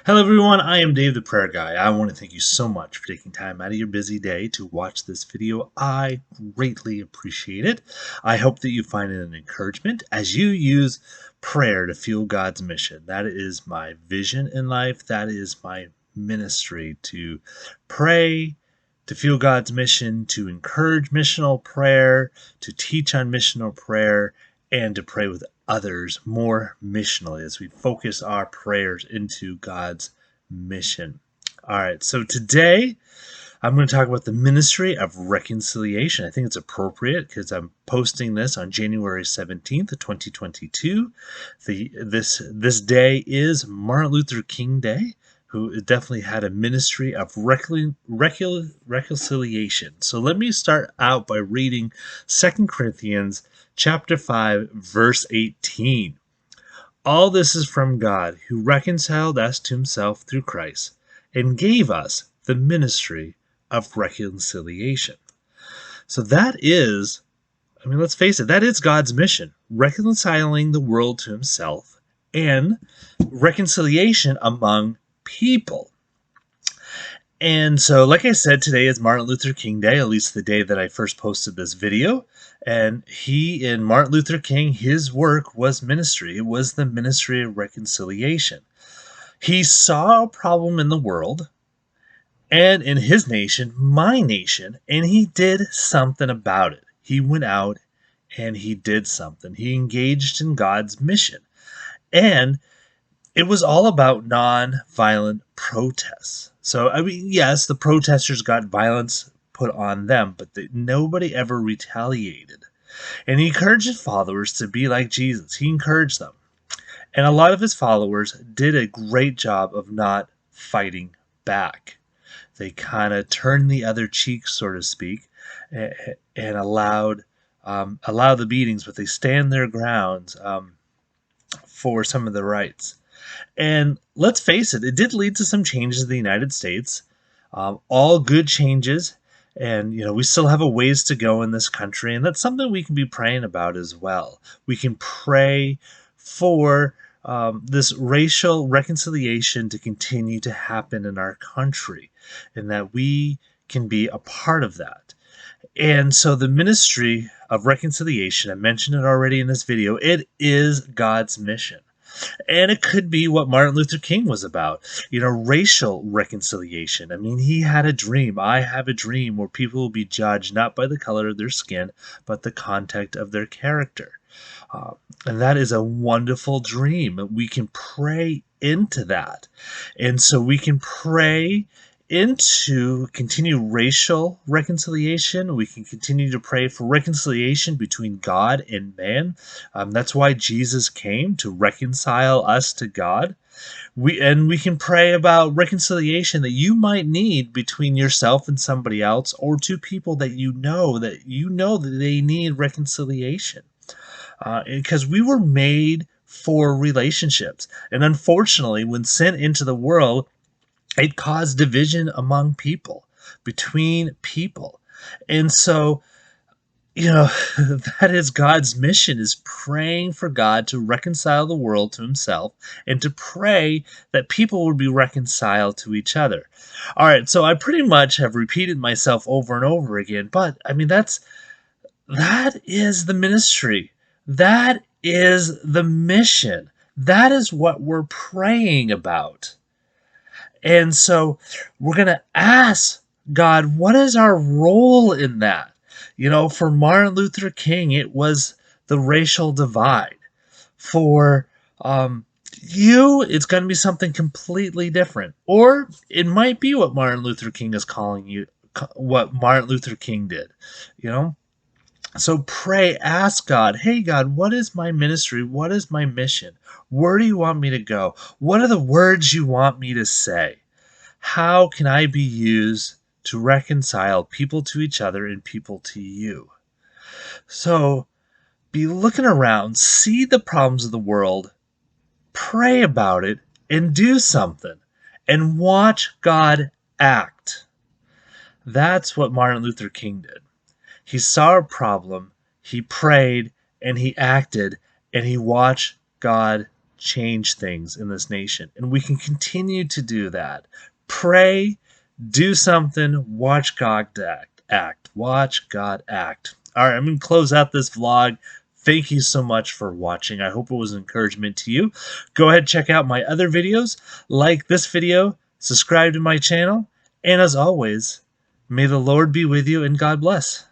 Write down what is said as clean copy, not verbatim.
Hello, everyone. I am Dave the Prayer Guy. I want to thank you so much for taking time out of your busy day to watch this video. I greatly appreciate it. I hope that you find it an encouragement as you use prayer to fuel God's mission. That is my vision in life. That is my ministry to pray, to fuel God's mission, to encourage missional prayer, to teach on missional prayer, and to pray with others more missionally as we focus our prayers into God's mission. All right, so today I'm going to talk about the ministry of reconciliation. I think it's appropriate because I'm posting this on January 17th, 2022. This day is Martin Luther King Day, who definitely had a ministry of reconciliation. So let me start out by reading 2 Corinthians chapter 5, verse 18. All this is from God, who reconciled us to himself through Christ and gave us the ministry of reconciliation. So that is, let's face it, that is God's mission, reconciling the world to himself and reconciliation among people. And so, like I said, today is Martin Luther King Day, at least the day that I first posted this video. And Martin Luther King, his work was ministry. It was the ministry of reconciliation. He saw a problem in the world and in his nation, my nation, and he did something about it. He went out and he did something. He engaged in God's mission. And it was all about non-violent protests. So, yes, the protesters got violence put on them, but nobody ever retaliated. And he encouraged his followers to be like Jesus. He encouraged them. And a lot of his followers did a great job of not fighting back. They kind of turned the other cheek, so to speak, and allowed the beatings, but they stand their grounds for some of the rights. And let's face it, it did lead to some changes in the United States, all good changes. And, we still have a ways to go in this country. And that's something we can be praying about as well. We can pray for this racial reconciliation to continue to happen in our country and that we can be a part of that. And so the ministry of reconciliation, I mentioned it already in this video, it is God's mission. And it could be what Martin Luther King was about, racial reconciliation. He had a dream. I have a dream where people will be judged not by the color of their skin, but the content of their character. And that is a wonderful dream. We can pray into that. And so we can pray into continue racial reconciliation. We can continue to pray for reconciliation between God and man. That's why Jesus came, to reconcile us to God. We can pray about reconciliation that you might need between yourself and somebody else, or two people that you know that they need reconciliation. Because we were made for relationships. And unfortunately, when sin entered the world, it caused division among people, between people. And so, that is God's mission, is praying for God to reconcile the world to himself and to pray that people would be reconciled to each other. All right, so I pretty much have repeated myself over and over again, but that is the ministry. That is the mission. That is what we're praying about. And so we're going to ask God, what is our role in that? For Martin Luther King, it was the racial divide. For you, it's going to be something completely different. Or it might be what Martin Luther King is calling you, what Martin Luther King did, So pray, ask God, hey God, what is my ministry? What is my mission? Where do you want me to go? What are the words you want me to say? How can I be used to reconcile people to each other and people to you? So be looking around, see the problems of the world, pray about it, and do something. And watch God act. That's what Martin Luther King did. He saw a problem, he prayed, and he acted, and he watched God change things in this nation. And we can continue to do that. Pray, do something, watch God act. Watch God act. All right, I'm going to close out this vlog. Thank you so much for watching. I hope it was an encouragement to you. Go ahead and check out my other videos. Like this video, subscribe to my channel, and as always, may the Lord be with you and God bless.